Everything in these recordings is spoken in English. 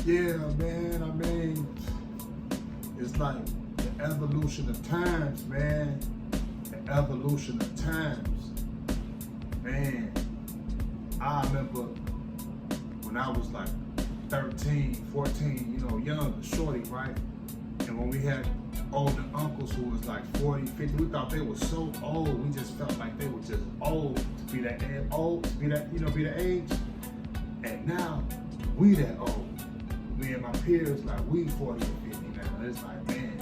Yeah, man, I mean, it's like the evolution of times, man. The evolution of times. Man, I remember when I was like 13, 14, young, shorty, right? And when we had older uncles who was like 40, 50, we thought they were so old. We just felt like they were just old to be that be that age. And now we that old. Me and my peers, like we 40 or 50 now. It's like, man,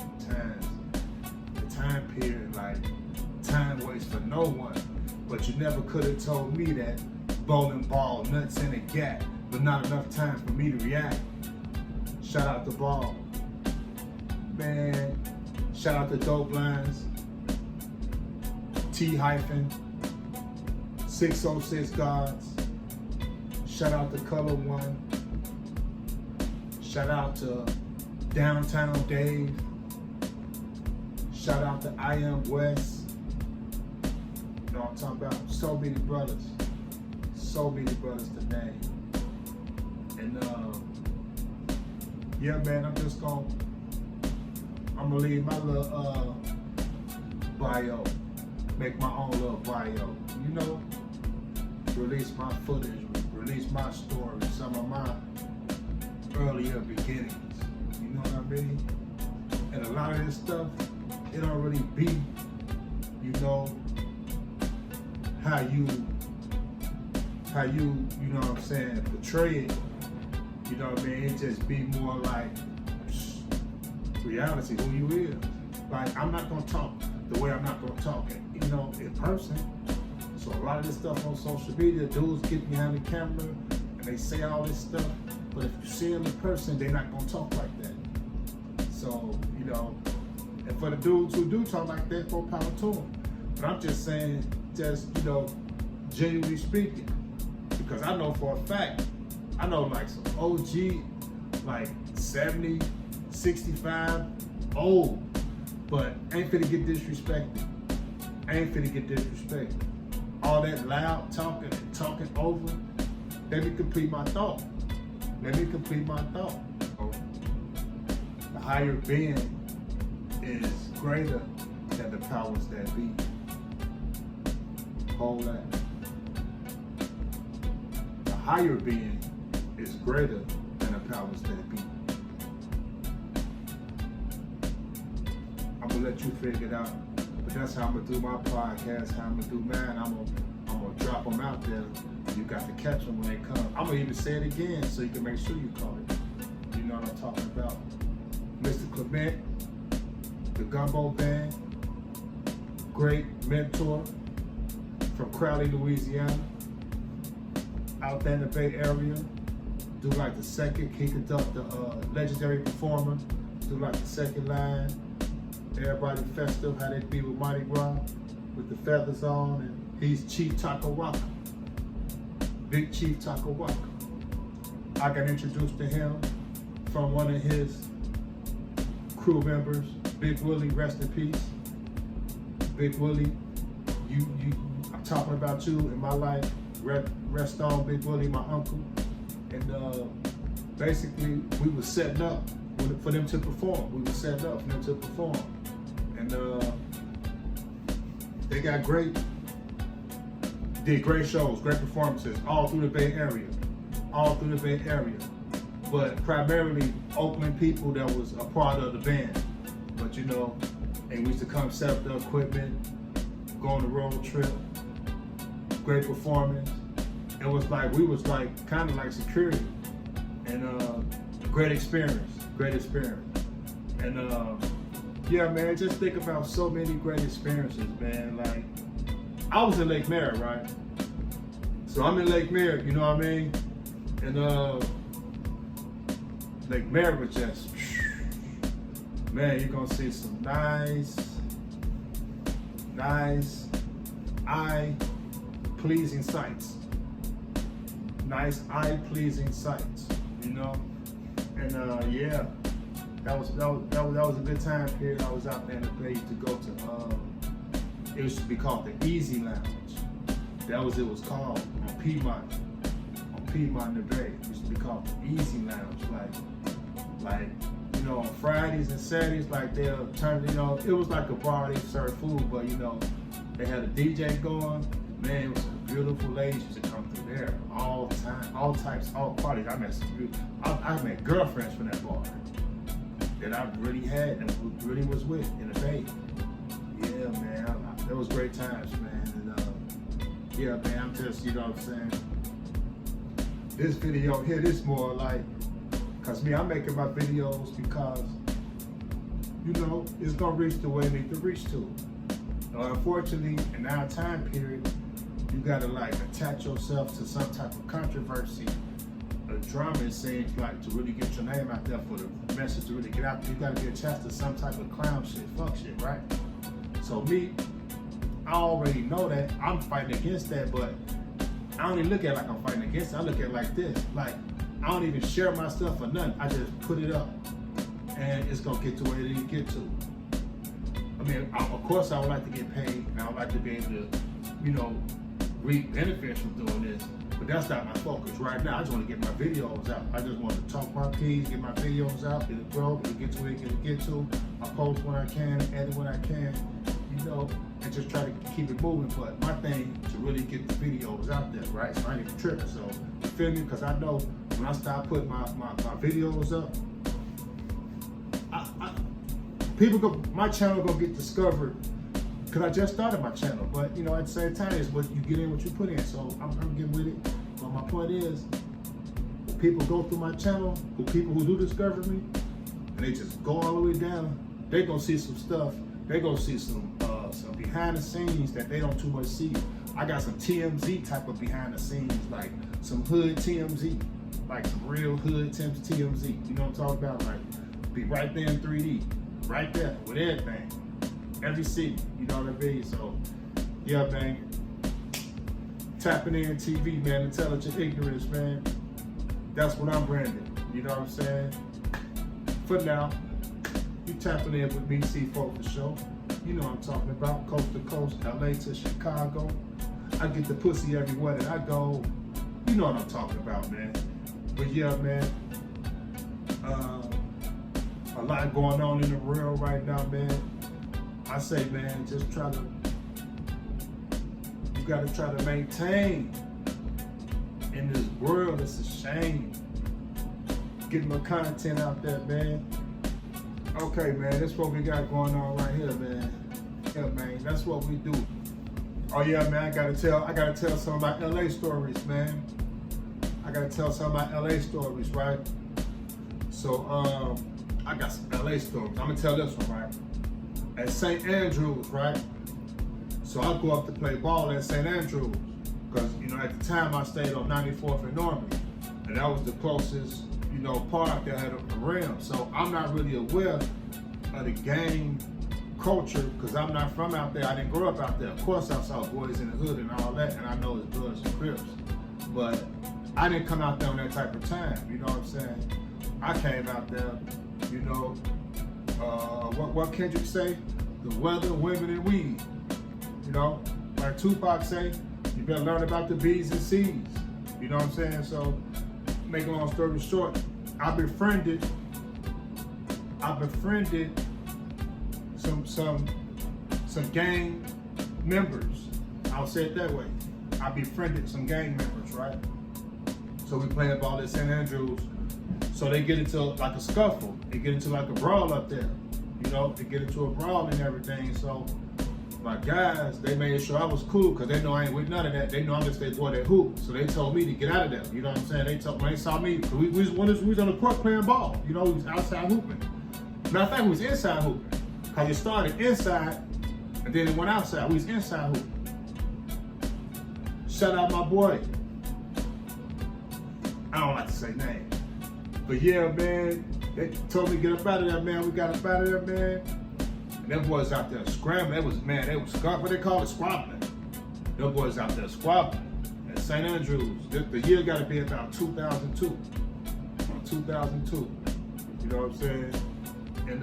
the time period, like time waits for no one. But you never could have told me that bowling ball, nuts in a gap, but not enough time for me to react. Shout out to Ball. Man, shout out to Dope Lines, T-606 Gods. Shout out to Color One. Shout out to Downtown Dave. Shout out to I Am West. You know what I'm talking about? So many brothers. So many brothers to name. And yeah, man, I'm gonna leave my little bio, make my own little bio, release my footage, release my story, some of my earlier beginnings, you know what I mean? And a lot of this stuff, it don't really be, how you know what I'm saying, portray it, you know what I mean? It just be more like reality, who you is. Like, I'm not gonna talk the way I'm not gonna talk, in person. So a lot of this stuff on social media, dudes get behind the camera and they say all this stuff, but if you see them in person, they're not gonna talk like that. So, and for the dudes who do talk like that, more power to them. But I'm just saying, genuinely speaking, because I know for a fact, I know like some OG, like 70, 65, old, but ain't finna get disrespected. All that loud talking and talking over, let me complete my thought. The higher being is greater than the powers that be. Hold that. The higher being is greater than the powers that be. I'm gonna let you figure it out, but that's how I'm gonna do my podcast, how I'm gonna do mine. I'm gonna drop them out there. You got to catch them when they come. I'm gonna even say it again so you can make sure you call it. You know what I'm talking about. Mr. Clement, the Gumbo Band, great mentor from Cali, Louisiana, out there in the Bay Area. Do like the second, he conduct the legendary performer, do like the second line. Everybody festive, how they be with Mardi Gras, with the feathers on, and he's Chief Takawaka, Big Chief Takawaka. I got introduced to him from one of his crew members, Big Willie, rest in peace. Big Willie, I'm talking about you in my life. Rest on, Big Willie, my uncle. And basically, we were setting up for them to perform. And they did great shows, great performances all through the Bay Area. But primarily Oakland people that was a part of the band. But and we used to come set up the equipment, go on the road trip, great performance. It was like, we was like, kind of like security. And great experience. And yeah, man, just think about so many great experiences, man. Like, I was in Lake Merritt, right? So I'm in Lake Merritt, you know what I mean? And Lake Merritt was just, man, you're gonna see some nice, eye-pleasing sights. And yeah, that was a good time period. I was out there in the Bay to go to, it used to be called the Easy Lounge. It was called on Piedmont in the Bay. It used to be called called the Easy Lounge. Like, you know, on Fridays and Saturdays, like they'll turn, you know, it was like a bar, they serve food, but you know, they had a DJ going. Man, it was some beautiful ladies used to come through there all the time, all types, all parties. I met some beautiful, I met girlfriends from that bar that I really had and really was with in the Bay. Yeah, man, it was great times, man. And yeah, man, I'm just, you know what I'm saying? This video here, this more like, cause me, I'm making my videos because, you know, it's gonna reach the way it needs to reach to. Unfortunately, in our time period, you gotta like attach yourself to some type of controversy. A drama, it seems like, to really get your name out there, for the message to really get out there, you gotta be attached to some type of clown shit, fuck shit, right? So me, I already know that. I'm fighting against that, but I don't even look at it like I'm fighting against it. I look at it like this. Like, I don't even share my stuff or nothing. I just put it up and it's gonna get to where it needs to get to. I mean, of course I would like to get paid and I would like to be able to, you know, reap benefits from doing this, but that's not my focus right now. I just want to get my videos out. I just want to talk my piece, get my videos out, get it grow, get to where it can get to. I post when I can, edit when I can, you know, and just try to keep it moving. But my thing to really get the videos out there, right? So I ain't even tripping. So you feel me? Because I know when I start putting my videos up, my channel gonna get discovered. Because I just started my channel, but you know, at the same time, it's what you get in, what you put in. So I'm getting with it. But my point is, when people go through my channel, people who do discover me, and they just go all the way down, they gonna see some stuff. They gonna see some behind the scenes that they don't too much see. I got some TMZ type of behind the scenes, like some hood TMZ, like some real hood TMZ. You know what I'm talking about? Like, be right there in 3D, right there with everything. Every city, you know what I mean? So, yeah, man. Tapping in TV, man. Intelligent ignorance, man. That's what I'm branding. You know what I'm saying? For now, you tapping in with me, C4 for sure. You know what I'm talking about. Coast to coast, LA to Chicago. I get the pussy everywhere that I go. You know what I'm talking about, man. But yeah, man. A lot going on in the world right now, man. I say, man, just you gotta try to maintain in this world. It's a shame. Getting my content out there, man. Okay, man, that's what we got going on right here, man. Yeah, man, that's what we do. Oh yeah, man, I gotta tell some of my LA stories, man. I gotta tell some of my LA stories, right? So, I got some LA stories. I'm gonna tell this one, right? At St. Andrews, right? So I go up to play ball at St. Andrews because, you know, at the time I stayed on 94th and Norman, and that was the closest, you know, park that had a rim. So I'm not really aware of the gang culture because I'm not from out there. I didn't grow up out there. Of course, I saw boys in the hood and all that, and I know it's Bloods and Crips, but I didn't come out there on that type of time. You know what I'm saying? I came out there, you know. What Kendrick say? The weather, women, and weed. You know, like Tupac say, you better learn about the B's and C's. You know what I'm saying? So, make a long story short, I befriended some gang members. I'll say it that way. I befriended some gang members, right? So we playing ball at St. Andrews. So they get into like a scuffle. They get into like a brawl up there. You know, they get into a brawl and everything. So my guys, they made sure I was cool because they know I ain't with none of that. They know I'm just their boy that hoop. So they told me to get out of there. You know what I'm saying? When they saw me, we was on the court playing ball. You know, we was outside hooping. Matter of fact, we was inside hooping. Because it started inside and then it went outside. We was inside hooping. Shout out my boy. I don't like to say names. But yeah, man, they told me to get up out of there, man. We got up out of there, man. And them boys out there scrambling. They was what they call it, squabbling. Them boys out there squabbling at St. Andrews. The year got to be about 2002. 2002. You know what I'm saying? And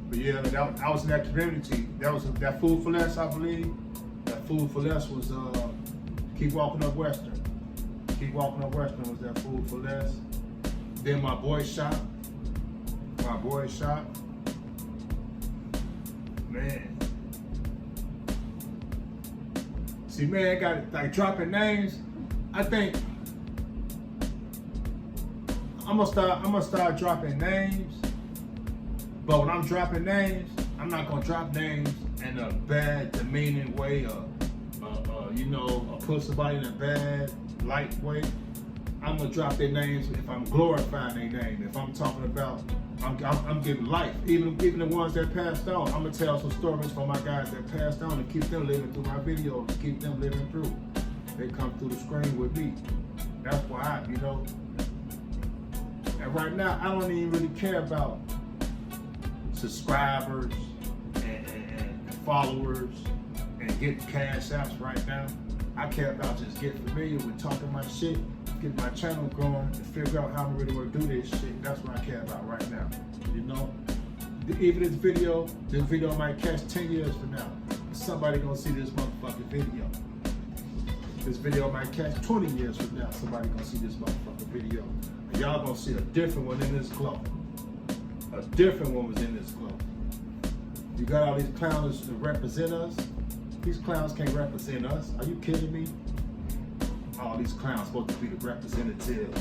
but yeah, I was in that community. That was that Food for Less, I believe. That Food for Less was Keep Walking Up Western. Keep Walking Up Western was that Food for Less. Then My Boy Shop. My Boy Shop. Man. See, man, got like dropping names. I think I'm gonna start dropping names. But when I'm dropping names, I'm not gonna drop names in a bad, demeaning way, or put somebody in a bad, light way. I'm gonna drop their names if I'm glorifying their name. If I'm talking about, I'm giving life. Even the ones that passed on, I'm gonna tell some stories from my guys that passed on and keep them living through my videos, keep them living through. They come through the screen with me. That's why And right now, I don't even really care about subscribers and followers and getting cash apps right now. I care about just getting familiar with talking my shit, get my channel growing, and figure out how I really want to do this shit. That's what I care about right now. Even this video might catch 10 years from now. Somebody gonna see this motherfucking video. This video might catch 20 years from now. Somebody gonna see this motherfucking video. And y'all gonna see a different one in this glow. A different one was in this glow. You got all these clowns to represent us. These clowns can't represent us. Are you kidding me? All these clowns supposed to be the representative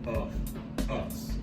of us.